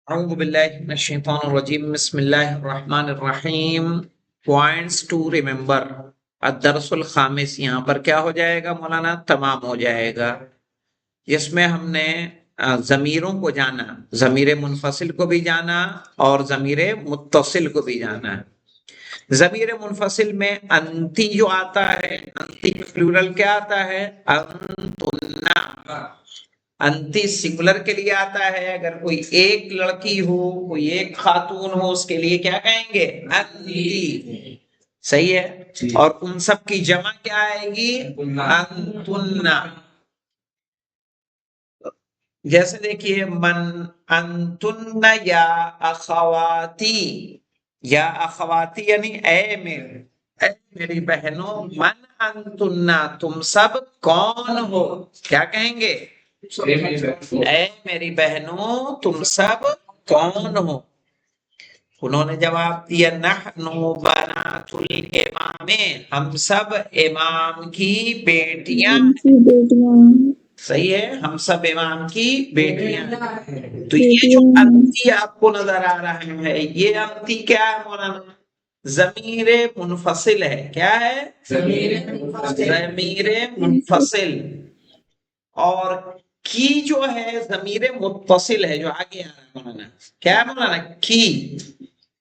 اعوذ باللہ من الشیطان الرجیم بسم اللہ الرحمن الرحیم. Points to remember. الدرس الخامس یہاں پر کیا ہو جائے گا مولانا؟ تمام ہو جائے گا. جس میں ہم نے ضمیروں کو جانا، ضمیر منفصل کو بھی جانا اور ضمیر متصل کو بھی جانا. ضمیر منفصل میں انتی جو آتا ہے، انتی پلورل کیا آتا ہے؟ انتنا. انتی سنگولر کے لیے آتا ہے، اگر کوئی ایک لڑکی ہو، کوئی ایک خاتون ہو، اس کے لیے کیا کہیں گے؟ انتی. صحیح ہے. اور ان سب کی جمع کیا آئے گی؟ انتنا. جیسے دیکھیے من انتن یا اخواتی، یا اخواتی یعنی اے میری بہنوں. من انتنا، تم سب کون ہو؟ کیا کہیں گے؟ اے میری بہنوں تم سب کون ہو؟ انہوں نے جواب دیا نحن بنات الامام، ہم سب امام کی بیٹیاں. صحیح ہے، ہم سب امام کی بیٹیاں. تو یہ جو انتی آپ کو نظر آ رہا ہے، یہ انتی کیا ہے مولانا؟ ضمیر منفصل ہے. کیا ہے؟ ضمیر منفصل. اور کی جو ہے ضمیر متصل ہے، جو آگے آ رہا ہے مولانا. کیا ہے مولانا؟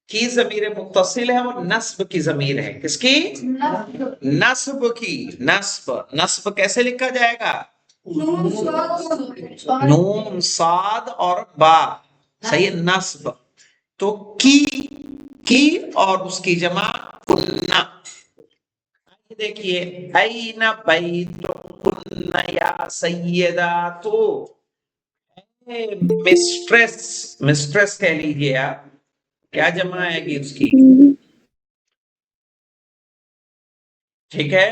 کی ضمیر متصل ہے اور نصب کی ضمیر ہے. کس کی؟ نصب کی. نصب کیسے لکھا جائے گا؟ نون صاد اور با. صحیح ہے، نصب. تو کی اور اس کی جمع کننا. دیکھیے این بیتکن یا سیداتو، مسٹریس کہہ لیجیے آپ. کیا جمع آئے گی اس کی؟ ٹھیک ہے.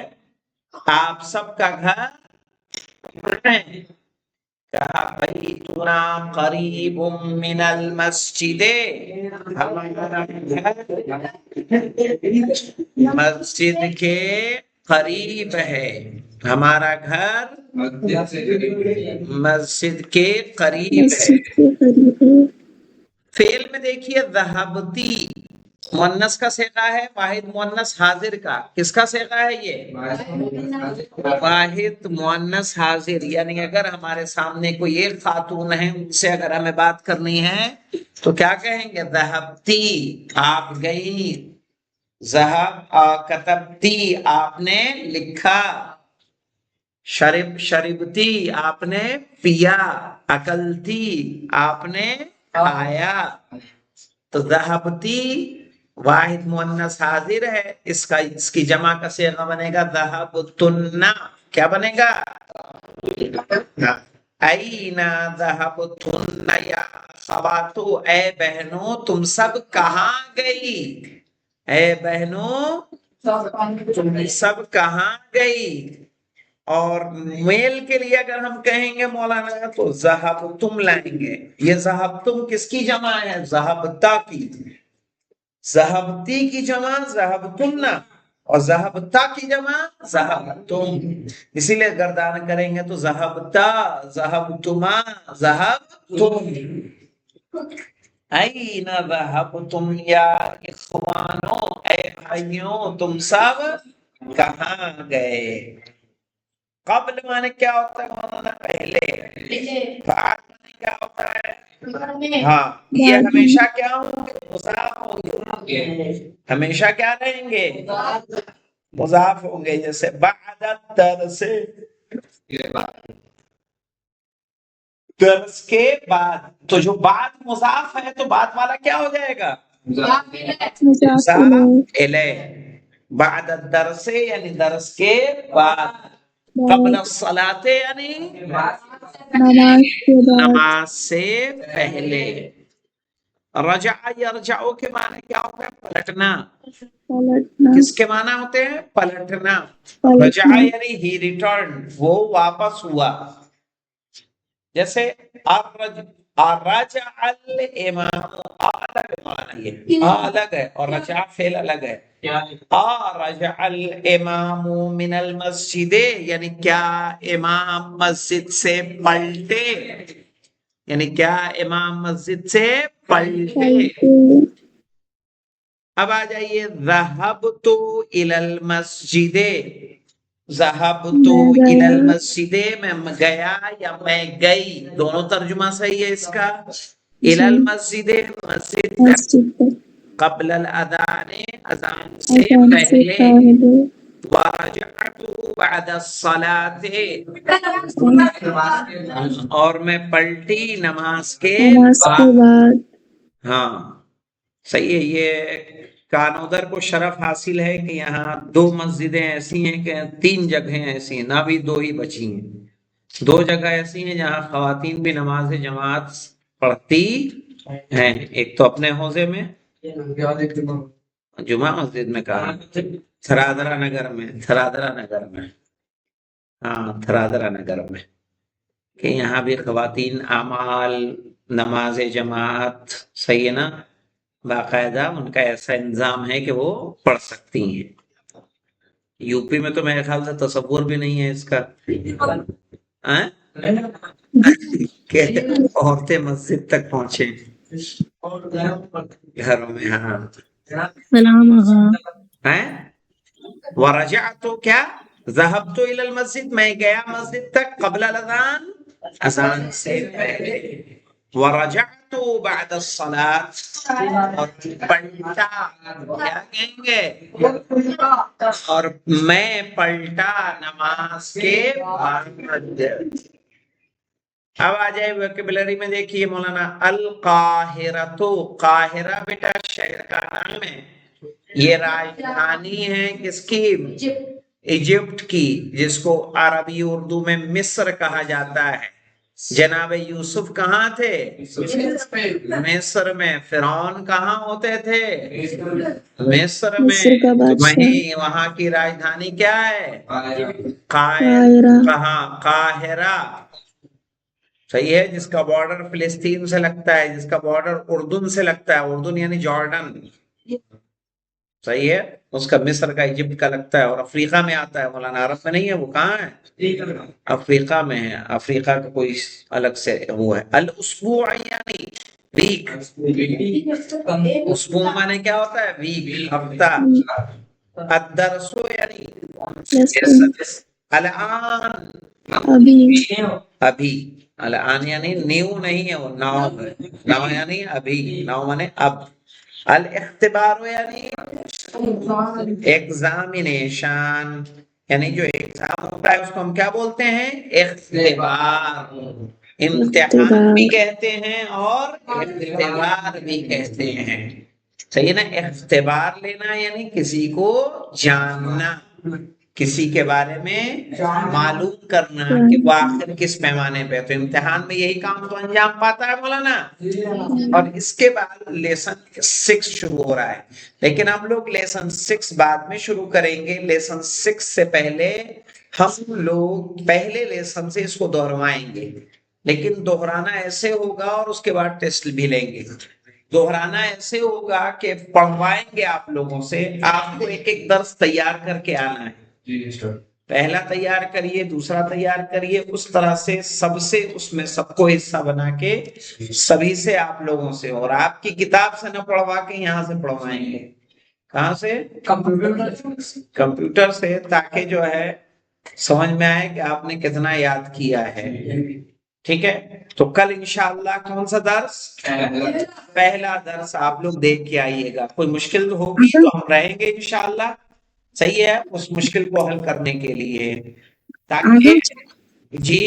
آپ سب کا گھر ہے. کہا بیتنا قریب من المسجد، ہمارا گھر مسجد کے قریب ہے. ہمارا گھر مسجد کے قریب ہے. فعل میں دیکھیے ذہبتی مؤنث کا صیغہ ہے، واحد مؤنث حاضر کا. کس کا صیغہ ہے یہ؟ واحد مؤنث حاضر. یعنی اگر ہمارے سامنے کوئی ایک خاتون ہے، ان سے اگر ہمیں بات کرنی ہے تو کیا کہیں گے؟ ذہبتی، آپ گئی. کتبتی، آپ نے لکھا. شربتی، آپ نے پیا. اکلتی، آپ نے کھایا. تو ذہبتی واحد مؤنث حاضر ہے، اس کی جمع کا صیغہ بنے گا ذہبتن. کیا بنے گا؟ این ذہبتن یا خواتو، اے بہنوں تم سب کہاں گئی؟ اے بہنوں تم سب کہاں گئی؟ اور میل کے لیے اگر ہم کہیں گے مولانا تو ذہبتم لائیں گے. یہ ذہبتم کس کی جمع ہے؟ ذہبتا کی. ذہبتی کی جمع ذہبتن اور ذہبتا کی جمع ذہبتم. اسی لیے گردان کریں گے تو ذہبتا، ذہبتما، ذہبتم. این ذہبتم یا اخوانو، اے بھائیوں تم سب کہاں گئے؟ قبل مانے کیا ہوتا ہے مولانا؟ پہلے. بعد مانے کیا ہوتا ہے؟ ہاں، یہ ہمیشہ کیا ہوں گے؟ مضاف ہوں گے. ہمیشہ کیا رہیں گے؟ مضاف ہوں گے. جیسے بعد الدرس، درس کے بعد. تو جو بعد مضاف ہے تو بعد والا کیا ہو جائے گا؟ مضاف الیہ. بعد الدرس یعنی درس کے بعد. قبل الصلاۃ یعنی نماز سے پہلے. رجع یرجع کے معنی کیا ہوتا ہے؟ پلٹنا. کس کے معنی ہوتے ہیں؟ پلٹنا. رجع یعنی ہی ریٹرن، وہ واپس ہوا. جیسے رجع الامام، الگ ہے اور رجع فعل الگ ہے. رجع الامام من المسجد یعنی کیا امام مسجد سے پلٹے. یعنی کیا امام مسجد سے پلٹے. اب آ جائیے ذہبت الی المسجد. ذہبت الی المسجد میں گیا یا میں گئی، دونوں ترجمہ صحیح ہے اس کا. الی المسجد مسجد میں، قبل الاذان اذان سے پہلے، ورجعت بعد الصلاة اور میں پلٹی نماز کے بعد. ہاں صحیح ہے. یہ کانودر کو شرف حاصل ہے کہ یہاں 2 مسجدیں ایسی ہیں کہ 3 جگہیں ایسی ہیں، نہ بھی 2 ہی بچی ہیں. 2 جگہ ایسی ہیں جہاں خواتین بھی نماز جماعت پڑھتی ہیں. ایک تو اپنے حوزے میں جمعہ مسجد میں کہا، تھرادرا نگر میں، تھرادرا نگر میں، ہاں تھرادرا نگر میں، کہ یہاں بھی خواتین اعمال نماز جماعت صحیح ہے نا، باقاعدہ ان کا ایسا انتظام ہے کہ وہ پڑھ سکتی ہیں. یو پی میں تو میرے خیال سے تصور بھی نہیں ہے اس کا کہ عورتیں مسجد تک پہنچے گھروں میں. ہاں ورجعت کیا ذهبت الى المسجد میں گیا مسجد تک قبل الاذان اذان سے پہلے. ورجعت بعد الصلاة اور پلٹا، کیا کہیں گے، اور میں پلٹا نماز کے بعد. اب آ جائے ویکیبلری میں دیکھیے مولانا. القاہرۃ، قاہرہ بیٹا شہر کا نام ہے، یہ راجدھانی ہے کس کی، ایجپٹ کی، جس کو عربی اردو میں مصر کہا جاتا ہے. جناب یوسف کہاں تھے، مصر میں. فرعون کہاں ہوتے تھے، مصر میں. وہیں وہاں کی راجدھانی کیا ہے، کہاں، قاہرہ. صحیح ہے. جس کا بارڈر فلسطین سے لگتا ہے، جس کا بارڈر اردن سے لگتا ہے، اردن یعنی جارڈن، صحیح ہے. اس کا مصر کا ایجپٹ کا لگتا ہے، اور افریقہ میں آتا ہے مولانا، عرب میں نہیں ہے. وہ کہاں ہے، افریقہ میں ہے. افریقہ کا کوئی الگ سے وہ ہے. الاسبوع یعنی ویک، اسبوع مانے کیا ہوتا ہے، ویک، ہفتہ. الدرس یعنی الان، ابھی. الان یعنی نیو نہیں ہے، وہ ناؤ ہے. ناؤ یعنی ابھی، ناؤ مانے اب. الاختبار یعنی ایگزامینیشن، یعنی جو ایگزام ہوتا ہے اس کو ہم کیا بولتے ہیں، اختبار. امتحان بھی کہتے ہیں اور اختبار بھی کہتے ہیں. صحیح ہے نا. اختبار لینا یعنی کسی کو جاننا، کسی کے بارے میں معلوم کرنا کہ وہ آخر کس پیمانے پہ. تو امتحان میں یہی کام تو انجام پاتا ہے مولانا. اور اس کے بعد لیسن 6 شروع ہو رہا ہے، لیکن ہم لوگ لیسن 6 بعد میں شروع کریں گے. لیسن 6 سے پہلے ہم لوگ پہلے لیسن سے اس کو دہروائیں گے، لیکن دہرانا ایسے ہوگا اور اس کے بعد ٹیسٹ بھی لیں گے. دہرانا ایسے ہوگا کہ پڑھوائیں گے آپ لوگوں سے، آپ کو ایک ایک درس تیار کر کے آنا ہے. پہلا تیار کریے، دوسرا تیار کریے، اس طرح سے سب سے اس میں سب کو حصہ بنا کے سبھی سے آپ لوگوں سے. اور آپ کی کتاب سے نہ پڑھوا کے یہاں سے پڑھوائیں گے. کہاں سے، کمپیوٹر سے، تاکہ جو ہے سمجھ میں آئے کہ آپ نے کتنا یاد کیا ہے. ٹھیک ہے. تو کل انشاءاللہ کون سا درس، پہلا درس آپ لوگ دیکھ کے آئیے گا. کوئی مشکل ہوگی تو ہم رہیں گے انشاءاللہ، صحیح ہے، اس مشکل کو حل کرنے کے لیے. تاکہ جی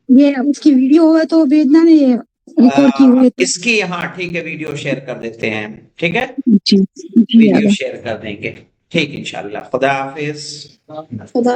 یہ اس کی ویڈیو ہے تو بھیجنا نہیں ہے، ریکارڈ کی ہوئی اس کی. ہاں ٹھیک ہے، ویڈیو شیئر کر دیتے ہیں. ٹھیک ہے، جی ویڈیو شیئر کر دیں گے. ٹھیک انشاءاللہ. خدا حافظ. خدا